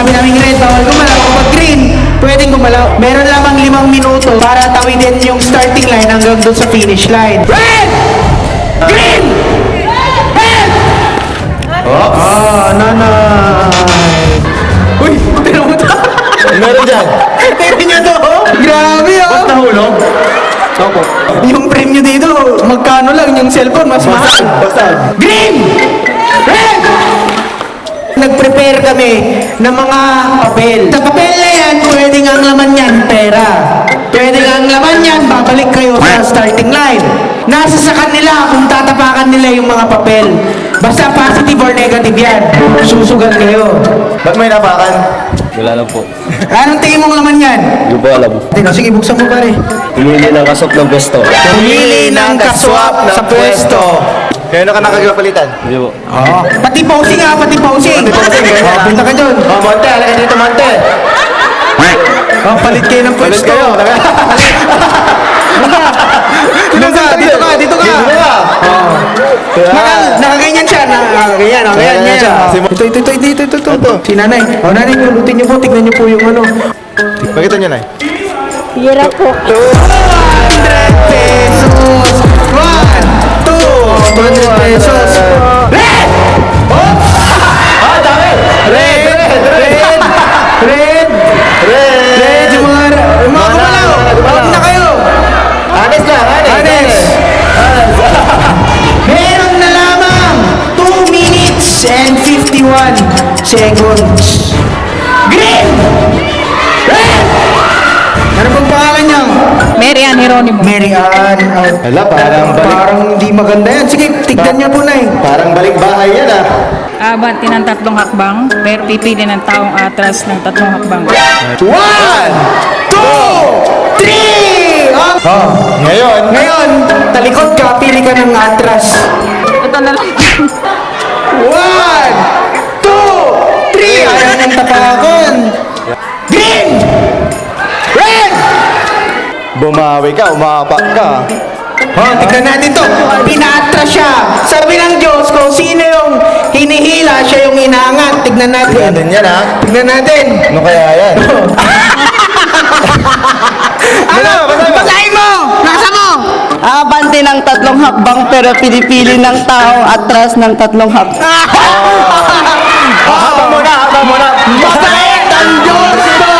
sinabi namin red, bawal gumalaw. Kapag green, pwedeng gumalaw. Meron lamang 5 minuto para tawidin yung starting line hanggang doon sa finish line. Red! Green! Red! Nanay! Uy, tinan mo ito. Meron dyan. Tinan nyo to. Grabe Ba't nahulog? Opo. Yung premyo dito, magkano lang yung cellphone, mas mahal. Basag. Green! Red! Nag-prepare kami ng mga papel. Sa papel na yan, pwedeng ang laman yan, pera. Pwedeng ang laman yan, babalik kayo sa starting line. Nasa sa kanila kung tatapakan nila yung mga papel. Basta positive or negative yan. Susugal kayo. Ba't may napakan? Wala lang po. Anong tingin mong laman yan? Hindi ko alam. Sige, buksan mo pare. Pumili ng kasop ng pwesto. Pumili ng kaswap sa pwesto. Kaya na ka nakagapalitan? Hindi po. Pati posing nga, pati posing. Punta ka dun. Monte, halika dito, Monte. Palit kayo ng Palit pwesto. kayo. Dito ka. Dito ka. Nakaganyan siya. Nakaganyan siya. Ito. Si nanay. Nanay, pulutin niyo po. Tignan niyo po yung ano. Pakita niyo na eh. Hira po. 200 pesos. 200 pesos. Red! Dami! Red! Yung mga gumalaw. Huwag na kayo. Honest lang, Honest. Meron na lamang 2 minutes and 51 seconds. Green! Red! Ano pong pangalan niyo? Mary Ann Heronimo. Mary Ann. Hala, parang hindi maganda yan. Sige, tignan niyo po na eh. Parang balik bahay yan ah. Abanti ng 3 hakbang, pero pipili ng taong atras ng 3 hakbang. 1, 2, 3! Ngayon, talikod ka, pili ka ng atras. Ito na lang. 1, 2, 3! Ayaw ng tapakan. Green! Red! Bumawi ka, umapak ka. Tignan natin to. Pinaatras siya. Sabi ng Diyos, kung sino yung hinihila, siya yung inaangat. Tignan natin. Tignan yan ah. Tignan natin. Ano kaya yan? Ano? Basahin mo! Nasa mo! Abante ng 3 hakbang pero pinipili ng taong atras ng 3 hakbang. Habang muna. Mabait ang Diyos mo!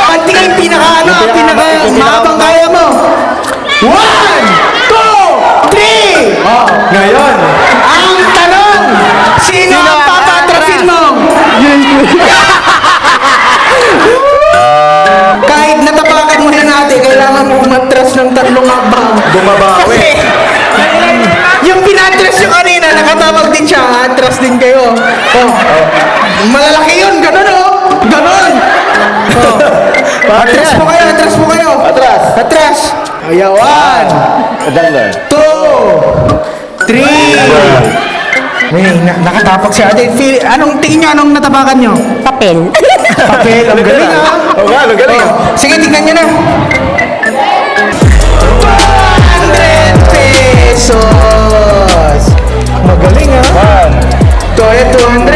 Panti ka yung pinaka-mahabang kaya mo. 1, 2, 3! Ngayon. Ang tanong, sino ang papatrasin mo? Kahit natapakan mo yan natin, kailangan mo umatras ng 3 hakbang. Bumabawi. Kasi, yung pinatras nyo kanina, nakatawag din siya, atras din kayo. Malalaki yun, ganun Ganun. Atras po kayo. Atras. Atras. Ayaw, 1, Adanda. 2, 3. Nakatapak siya. Anong tingin nyo? Anong natapakan nyo? Papel. Papel. Ang galing ha. Oo nga, ang galing. Sige, tingnan nyo na. 200 pesos. Magaling ha. Ito ay 200.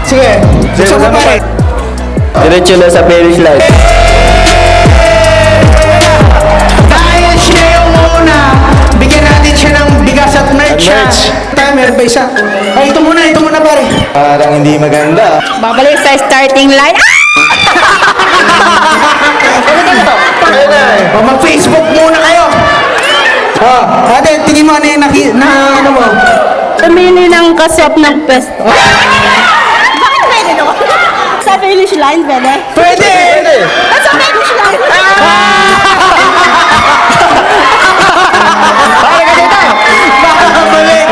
Sige. Gusto mo pare. Diretso na sa finish line. Dahil siya yung una, bigyan natin siya ng bigas at merch. Meron pa isa. Ay, ito muna pare. Parang hindi maganda. Babalik sa starting line. Mag-Facebook muna kayo. Ate, tingin mo ano yung ano mo? Pumili ng kaswap ng pwesto. Bakit pwede no? Sa finish line, pwede? Pwede! Sa finish line. Balik!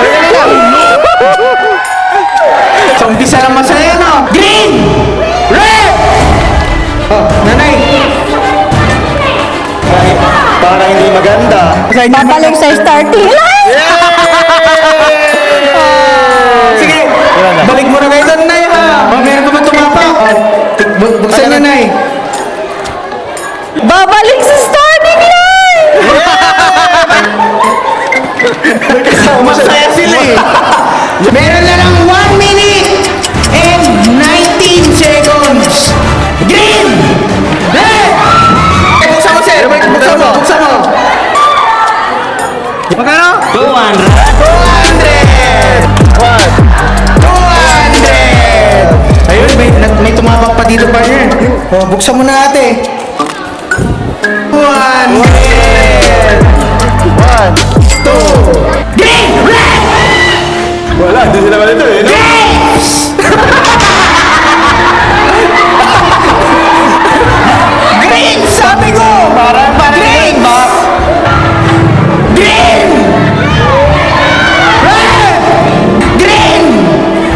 So, umpisa ng masaya, no? Green! Red! Nanay! Parang hindi maganda. Babalik sa starting line. Sige, balik mo na kayo doon, Nay, ha? Meron pa ba tumapak? Buksan niyo, Nay. Babalik sa starting line. Magkano? 200. 200! Ayun, may tumawag pa dito, partner. Oh, buksan mo na ate. 100! 2! Green! Red! Wala, hindi sila malito eh. No? Green! Sabi ko! Parang green! Green! Red! Green!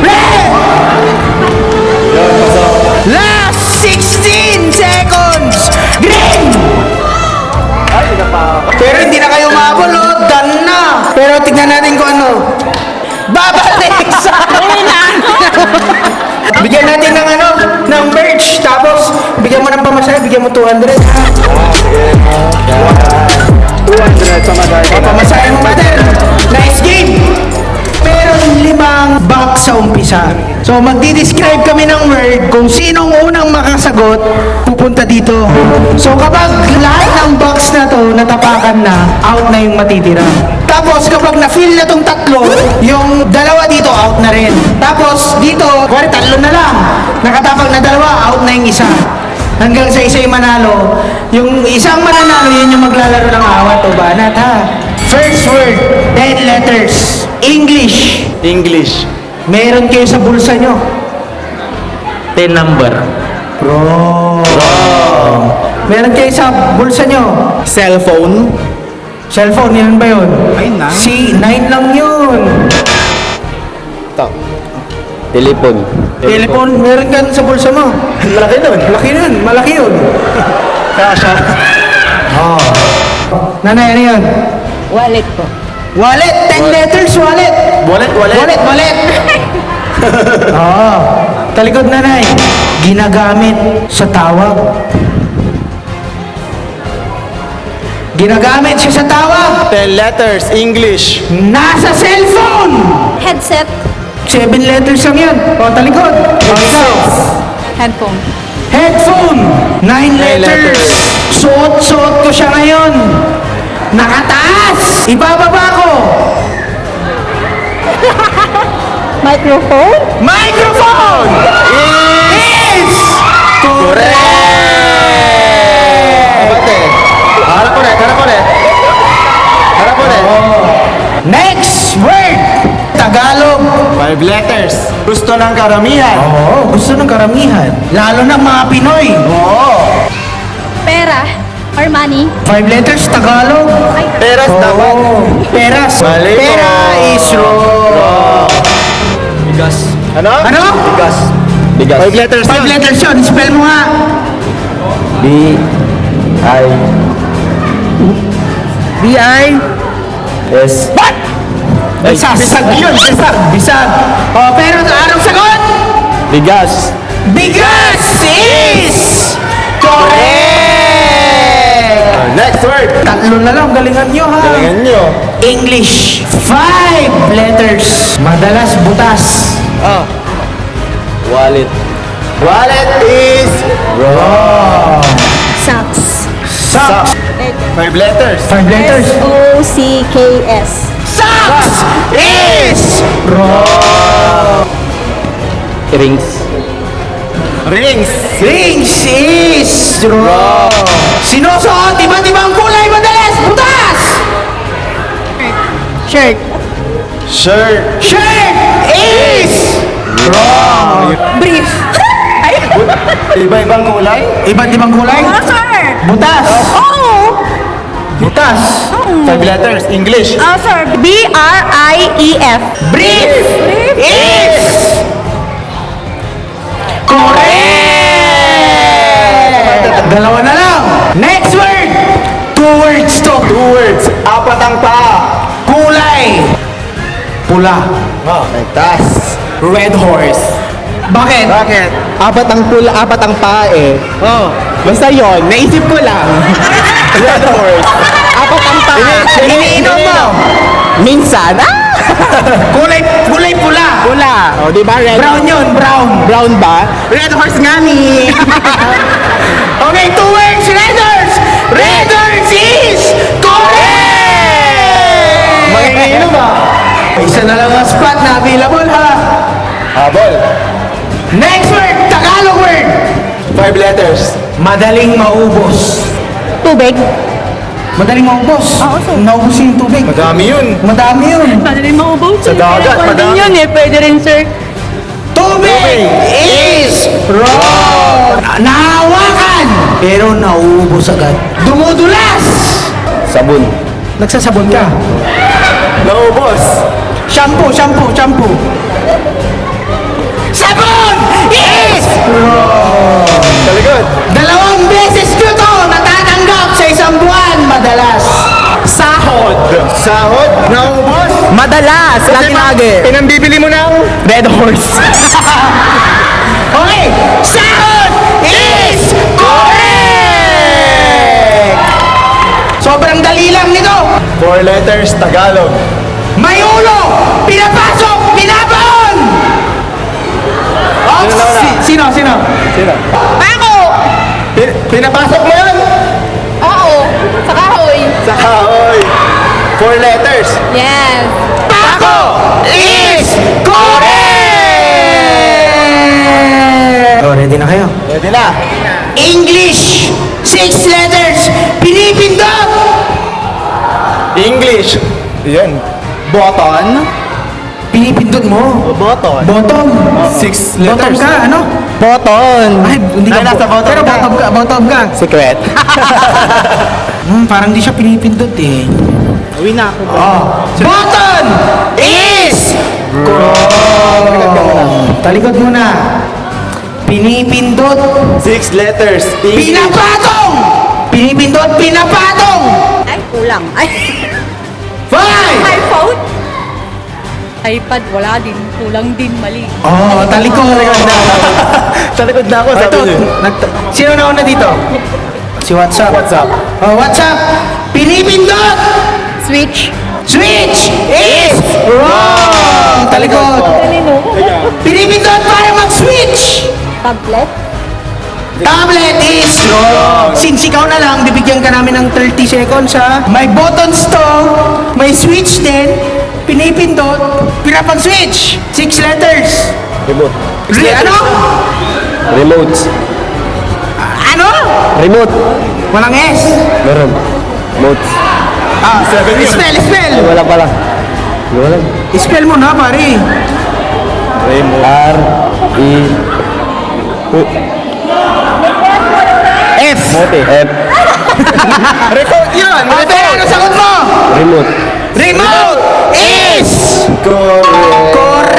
Red! Last 16 seconds! Green! Pero hindi na kayo mabulot. Done na. Pero tignan natin kung ano. Babalik sa Bigyan natin ng ano, ng merch. Tapos, bigyan mo ng pamasahe. Bigyan mo 200. 200 sa magay. Pamasahe mo, mother. Nice game. Meron 5 box sa umpisa. So, magdi-describe kami ng word kung sinong unang makasagot, pupunta dito. So, kapag lahat ng box na to natapakan na, out na yung matitira. Tapos, kapag na-fill na tong tatlo, yung dalawa dito, out na rin. Tapos, dito, kuwari, tatlo na lang. Nakatapag na dalawa, out na yung isa. Hanggang sa isa yung manalo. Yung isang mananalo, yun yung maglalaro ng awat o banat, ha? First word, 10 letters. English. English. Meron kayo sa bulsa nyo. 10 number. Meron kayo sa bulsa nyo. Cellphone. Cellphone, yun ba yun? Ay, 9. Si, 9 lang yun. Telepon. Telephone, meron ka sa bulsa mo. Malaki nun. Malaki yun, malaki yun. Kasha. Nanay, ano yun? Wallet po. Wallet, 10 letters, wallet. Wallet. Wallet. Oo. Talikod, nanay. Ginagamit sa tawag. Ginagamit siya sa tawag. 10 letters. English. Nasa cellphone. Headset. 7 letters lang yan. O, talikod. Headphone. Headphone. 9 letters. Suot ko siya ngayon. Nakataas. Ibababa ko. Microphone. Microphone. Is correct. Harap ulit. Next word. Tagalog. 5 letters. Gusto ng karamihan. Oo, gusto ng karamihan. Lalo na mga Pinoy. Oo. Pera. Or money. 5 letters, Tagalog. Peras dapat. Peras. Mali po. Pera is wrong. Bigas. Ano? Ano? Bigas. 5 letters 5 yun. letters yun. Spell mo nga. B-I-S. What? Bisag yun. Bisag. Oh, pero anong sagot? Bigas. Bigas is correct. Next word. Tatlo na lang. Galingan nyo, ha? Galingan nyo. English. 5 letters. Madalas butas. Wallet. Wallet is Socks. Socks. 5 letters. 5 letters. S-O-C-K-S. Socks is wrong. Rings. Rings. Rings is wrong. Sinusuot iba't ibang kulay madalas butas. Shirt. Shirt. Shirt is wrong. Brief. Iba-ibang kulay. Iba't ibang kulay? sir. Butas. Oh. Butas. 5 letters. English. Sir. B-R-I-E-F. Brief is correct. Dalawa na lang. Next word. 2 words to. 2 words. 4 ang paa. Kulay. Pula. Tas. Red horse. Bakit? Bakit? 4 ang pula, 4 ang paa eh. Oh, basta yon, naisip ko lang. Red horse. 4 ang paa. Iniinom mo. Minsan, Kulay pula. pula. O, di ba red? Brown yun, brown. Brown ba? Red horse nga ni. Okay, 2 words, Red Horse! Red Horse is correct! available ha. Habol. Next word, Tagalog word. 5 letters. Madaling maubos. Tubig. Madaling maubos. Oo, sir. Naubos yung tubig. Madami yun. Madami yun. Madaling maubos. Sa dagat, madami. yun eh. Pwede rin, sir. Tubig is wrong. Nahawakan, pero nauubos agad. Dumudulas. Sabon. Nagsasabon ka. Naubos. Shampoo. Sabon is Talikod. 2 beses ko to natatanggap sa isang buwan madalas. Sahod. Sahod. Naubos. Madalas, lagi. Pinambibili mo ng Red Horse. Okay, sahod is correct. Sobrang dali lang nito. 4 letters. Tagalog. May ulo, pinapasok, pinabaon. Oh, sino? Sino? Ako! Pinapasok mo yun? Oo. Sa kahoy. Sa kahoy. 4 letters. Yes. Pako is correct. Oh, ready na kayo? Pwede na. English, 6 letters, pinipindot. English. Yan. Button. Pinipindot mo. Button. Bottom. 6 Bottom letters. ka, ano? Button. Ay, hindi ka. Ay, nasa bottom Pero ka. bottom ka. Secret. Parang di siya pinipindot eh. Uwi na ako. Button is wrong. Talikod muna. Pinipindot. 6 letters. English. Pinapatong! Pinipindot, pinapatong! Ay, kulang. Ay, 5! iPhone? iPad, wala din. Kulang din, mali. Oh, talikod. Sa likod na ako, sabi Ito, niyo. sino na una dito? Si WhatsApp. WhatsApp. Oh, WhatsApp. Pinipindot! Switch. Switch is wrong! Talikod. Pinipindot para mag-switch! Tablet. Tablet is wrong! Since ikaw na lang, bibigyan ka namin ng 30 seconds ha. May buttons to, may switch din, pinipindot, pinapag-switch. 6 letters. Remote. Ano? Remote. Ano? Remote. Walang S. Meron. Remote. Spell. Ay, wala pala. Wala. Spell mo na, pare. R. E. F. F. Remote yun. Pero ano sagot mo? Remote. Remote is correct!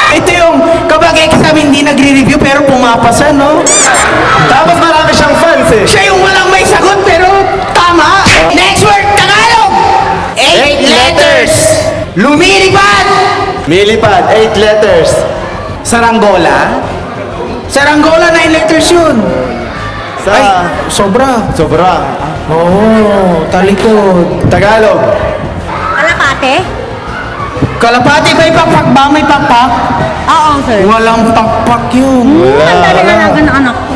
Ito yung kapag exam hindi nagre-review pero pumapasa, no? Tapos marami siyang fans eh. Siya yung walang may sagot pero tama. Next word, Tagalog. 8 letters. Lumilipad. Milipad. 8 letters. Saranggola. Saranggola, 9 letters yun. Sa Ay, sobra. sobra. Oo, talikod. Tagalog. Kalapate? Kalapati, may pakpak ba? May pakpak? Oo, sir. Walang pakpak yun. Tanda rin na ng anak ko.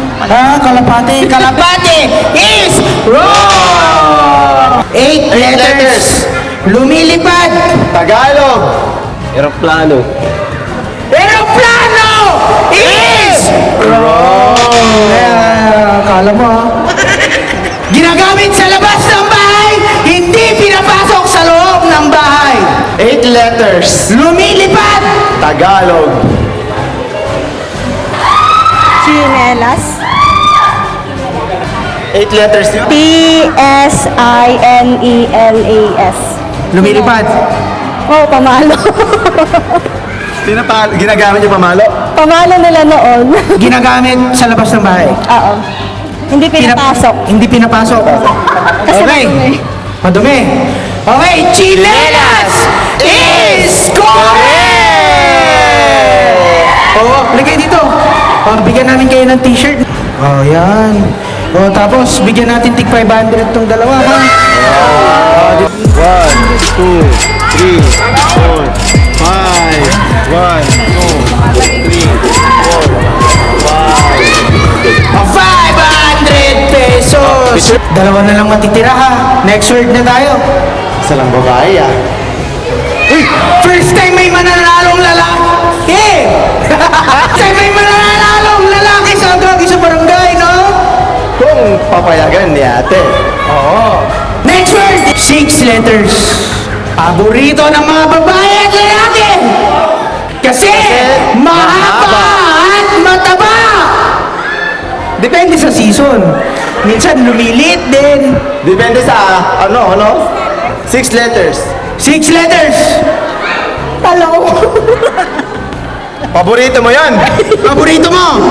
Kalapati. Kalapati is wrong! 8 letters. Lumilipad. Tagalog. Aeroplano. Aeroplano is wrong! Akala mo ha? Ginagamit sa labas ng bahay, hindi pinapasok sa loob ng bahay. 8 letters. Lumilipad. Tagalog. Chinelas. 8 letters yun. T-S-I-N-E-L-A-S. Lumilipad. Oh, pamalo. Ginagamit yung pamalo. Pamalo nila noon. Ginagamit sa labas ng bahay. Oo. Hindi pinapasok. Hindi pinapasok. Kasi Okay. madumi. Madumi. Okay, chinelas is correct! Oo, lagay dito. Bigyan namin kayo ng t-shirt. Oh, yan. Oh, tapos bigyan natin tig 500 tong dalawa, ha? 1, 2, 3, 4, 5. 1, 2, 3, 4, 5. 500 pesos! Dalawa na lang matitira, ha? Next word na tayo. Isa lang babae ah. First time may mananalong lalaki! First time may mananalong lalaki sa gagi sa barangay, no? Kung papayagan ni ate. Next word! 6 letters. Paborito ng mga babae at lalaki! Kasi mahaba at mataba! Depende sa season. Minsan lumilit din. Depende sa, ano? 6 letters. 6 letters. Talong. Paborito mo yan. Paborito mo?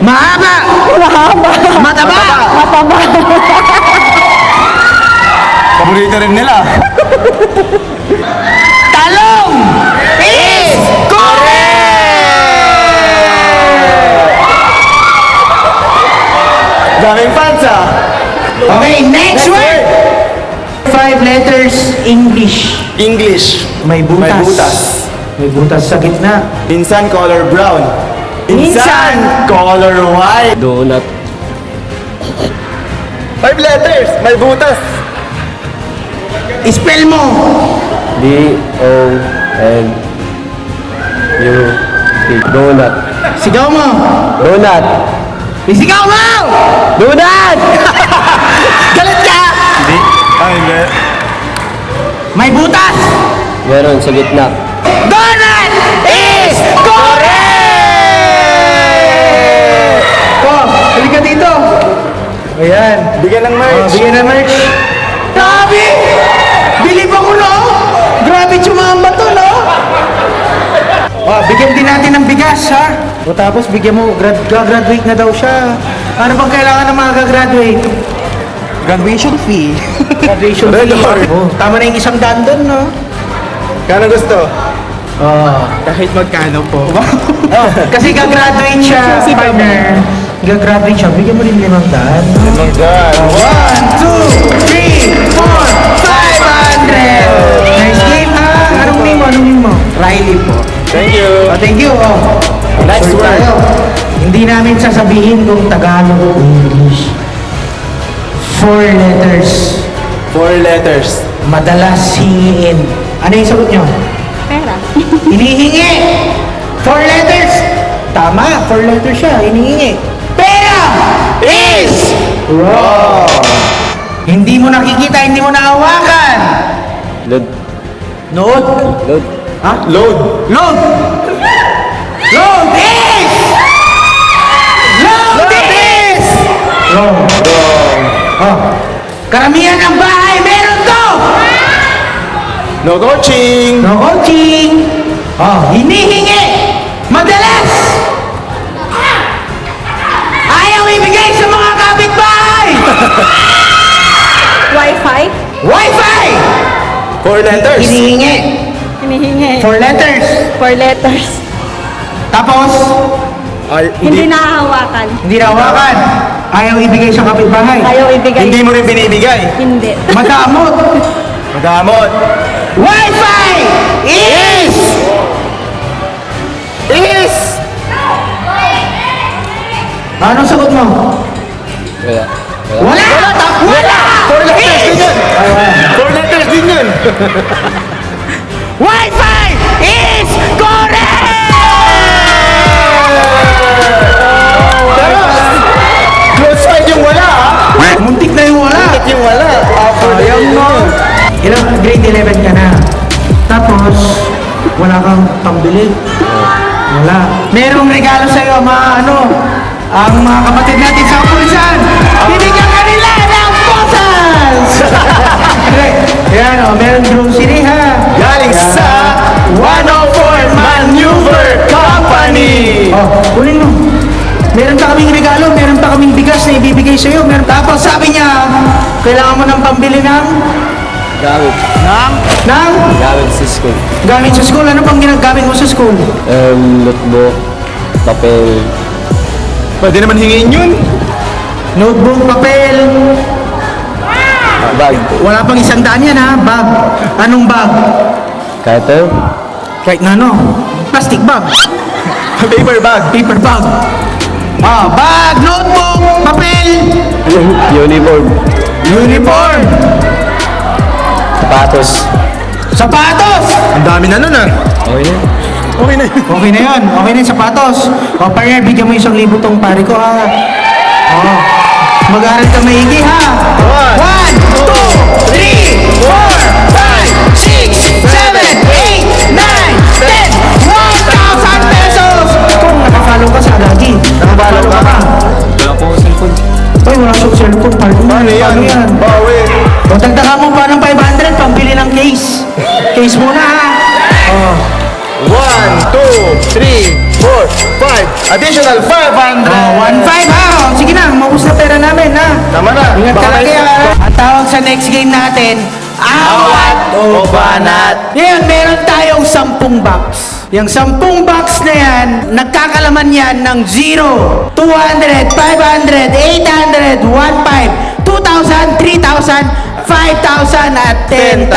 Mahaba. Mahaba. Mataba. Mataba. Paborito rin nila. Talong is Daming fans ah. okay, next word. 5 letters, English. English. May butas. May butas. May butas sa gitna. Minsan color brown. Minsan color white. Donut. 5 letters. May butas. Spell mo. D-O-N-U-T. Donut. Sigaw mo. Donut. Isigaw mo! Donut! Galit ka! Hindi. May butas. Meron sa gitna. Donut is correct! Oh, halika dito. Ayan. Bigyan ng merch. Bigyan na merch. Grabe! Bilib ako, no? Grabe tsumamba to, no? Oh, bigyan din natin ng bigas, ha? O tapos bigyan mo, graduate na daw siya. Ano bang kailangan ng mga gagraduate? Graduation fee. Graduation fee. Oh, tama na yung 100 doon, no? Kano gusto? Kahit magkano po. Oh, kasi gagraduate siya, partner. Gagraduate siya, bigyan mo rin 500. Oh my God. 1, 2, 3, 4, 500! Nice game, ha? Anong name mo? Anong name mo? Riley po. Thank you. Oh, thank you. Oh. Next Sorry word. tayo. Hindi namin sasabihin kung Tagalog o English. 4 letters. 4 letters. Madalas hingiin. Ano yung sagot nyo? Pera. Hinihingi! 4 letters! Tama, 4 letters siya. Hinihingi. Pera is wrong! Hindi mo nakikita, hindi mo nahawakan. Load. Nood. Load. Ha? Load. Load! Load is! Load is! Wrong. Oh. Karamihan ng bahay meron to! No coaching. No coaching! Oh, hinihingi! Madalas! Ayaw ibigay sa mga kapitbahay! Wi-Fi. Wi-Fi! 4 letters. Hinihingi! Hinihingi. 4 letters! 4 letters. Tapos, Ay, Hindi nahahawakan. hindi nahawakan. Ayaw ibigay sa kapitbahay. Ayaw ibigay. Hindi mo rin binibigay. Hindi. Madamot! Magamot. Wi-Fi is Anong sagot mo? Wala. Wala! Wala! 4 letters din yun. 4 letters din yun. Wi-Fi is correct! Pero, close side yung wala ha. Muntik na yung wala. Bakit yung wala? Ayaw mo. Ilang grade 11 ka na. Tapos, wala kang pambili. Wala. Merong regalo sa'yo, ang mga kapatid natin sa kapulisan. Bibigyan ka nila ng posals! Yan meron grocery ha. Galing sa 104 Maneuver Company. Oh, kunin mo. Meron pa kaming regalo, meron pa kaming bigas na ibibigay sa'yo. Tapos sabi niya, kailangan mo ng pambili ng Gamit. gamit Gamit sa school. sa school. Ano pang ginagamit mo sa school? Notebook. Papel. Pwede naman hingin yun. Notebook, papel. Bag. Wala pang 100 yan ha, bag. Anong bag? Kahit tayo. Kahit na ano, plastic bag. Paper bag. Paper bag. Bag, notebook, papel, Uniform. uniform, Sapatos. sapatos. Ang dami na nun ah. Okay na. Okay na yun. Okay na yun. Okay na yung sapatos. O, partner, bigyan mo 1,000 tong pare ko, ha? O. Mag-aaral ka maigi, ha? 1, 2, 3, 4, 5, 6, 7, 8, 9, 10, 1,000 pesos! Kung nakafollow ka sa Agagi. Nakafollow ka pa. Wala po akong cellphone. Ay, wala siyang cellphone, partner. Paano yan? Bawi. O, dagdagan mo pa ng 500, pambili ng case. Case muna, ha? O. 1, 2, 3, 4, 5. Additional 500. Oh, 1.5 ha. Oh, sige na, maubos na pera namin ha. Tama na. Ingat ka Baka lagi may- ha. Ang tawag sa next game natin, awat o banat. Ngayon, meron tayong 10 box. Yung 10 box na yan, nagkakalaman yan ng 0, 200, 500, 800, 1.5, 2,000, 3,000, 5,000 at 10,000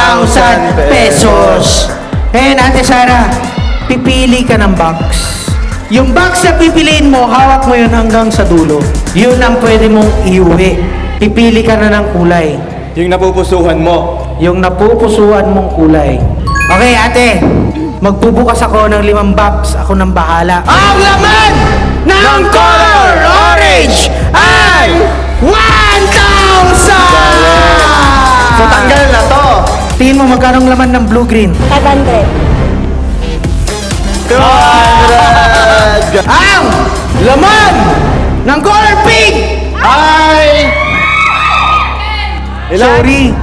pesos. Ngayon, Ate Sara, pipili ka ng box. Yung box na pipiliin mo, hawak mo yun hanggang sa dulo. Yun ang pwede mong iuwi. Pipili ka na ng kulay. Yung napupusuhan mo. Yung napupusuan mong kulay. Okay, ate. Magbubukas ako ng 5 box. Ako nang bahala. Ang laman ng color orange ay 1,000! So tanggal na to. Tingin mo magkano ang laman ng blue-green? 500. 200. Ang laman ng color pink Ay! Ilan? Sorry.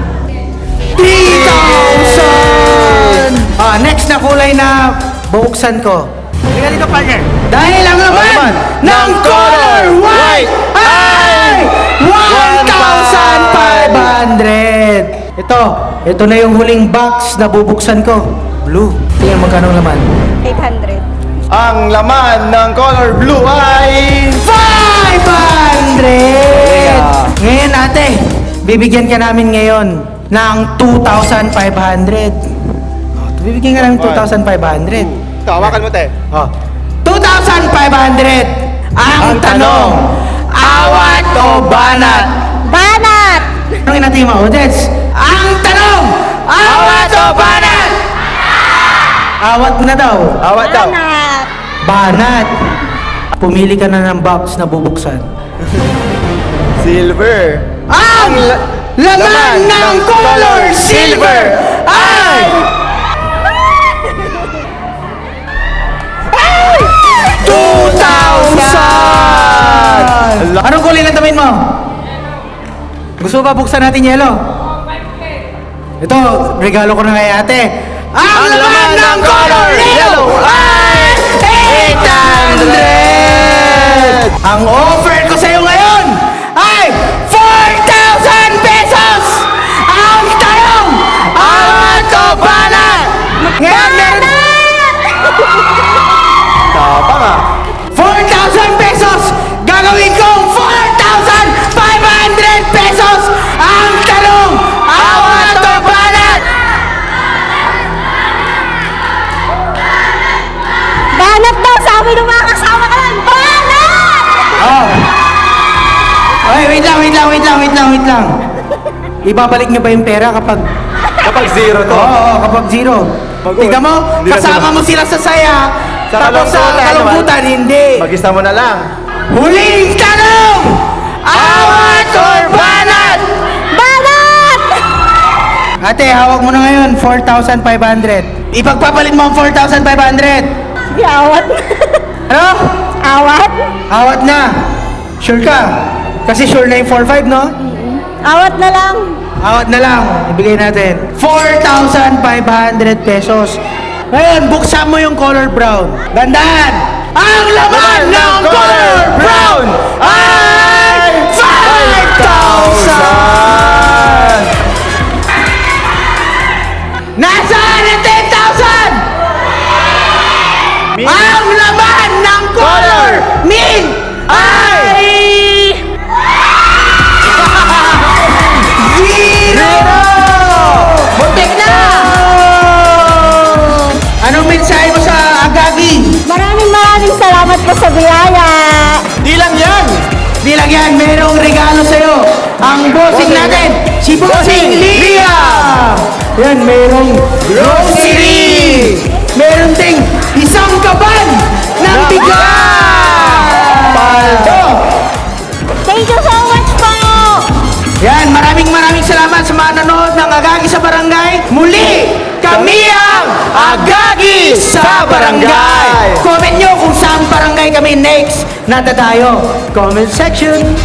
3,000! Next na kulay na bubuksan ko. Tingnan dito, partner. Dahil ang laman ng color white ay 1,500! Ito na yung huling box na bubuksan ko. Blue. Tingnan magkano ang laman. 800. Ang laman ng color blue ay 500! Ngayon ate, bibigyan ka namin ngayon ng 2,500. Bibigyan ka namin 2,500. Tawakan mo, te. 2,500! Ang tanong, awat o banat? Banat! Tanongin natin yung mga audience. Ang tanong, awat o banat? Awat na daw. Awat daw. Banat! Banat. Pumili ka na ng box na bubuksan. Silver. Ang laman ng color silver ay 2,000! Anong kulay na tamin mo? Gusto ba buksan natin yelo? Ito, regalo ko na kay ate. Ang laman ng color yellow ay 800! Ang offer ko sa'yo ngayon ay 4,000 pesos! Ang tanong, awat o banat? Ngayon, meron... Tapang ah. 4,000 pesos! Gagawin kong 4,500 pesos! Ang tanong, awat o banat? Banat daw! Sabi ng mga kasama ka lang! Banat! Oh. Okay, wait lang. Ibabalik niyo ba yung pera kapag... Kapag zero to. Oo, kapag zero. Tignan mo, Hindi na kasama sila. mo sila sa saya. Sa Tapos sa kalungkutan, kalungkutan, hindi. Mag-isa mo na lang. Huling tanong! Awat or banat? Banat! Ate, hawak mo na ngayon, 4,500. Ipagpapalit mo ang 4,500. Sige, awat. Ano? Awat? Awat na. Sure ka? Kasi sure na yung 4,500, no? Awat na lang. Awat na lang. Ibigay natin. 4,500 pesos. Ngayon, buksan mo yung color brown. Gandaan! Ang laman ng color brown ay 5,000! Nasaan ang 10,000? Ang laman ng color mint ay... Zero! Muntik na! Anong mensahe mo sa Agagi? Maraming salamat po sa biyaya. Di lang yan. Di lang yan, merong regalo sa'yo. Ang bossing natin, si Bossing Lia! Yan, merong grocery! Meron ding isang kaban ng bigas! Paldo! Thank you so much po! Yan, maraming salamat sa mga nanonood ng Agagi sa Barangay. Muli, kami ang Agagi sa Barangay. Comment nyo kung saan barangay kami next na dadayo. Comment section.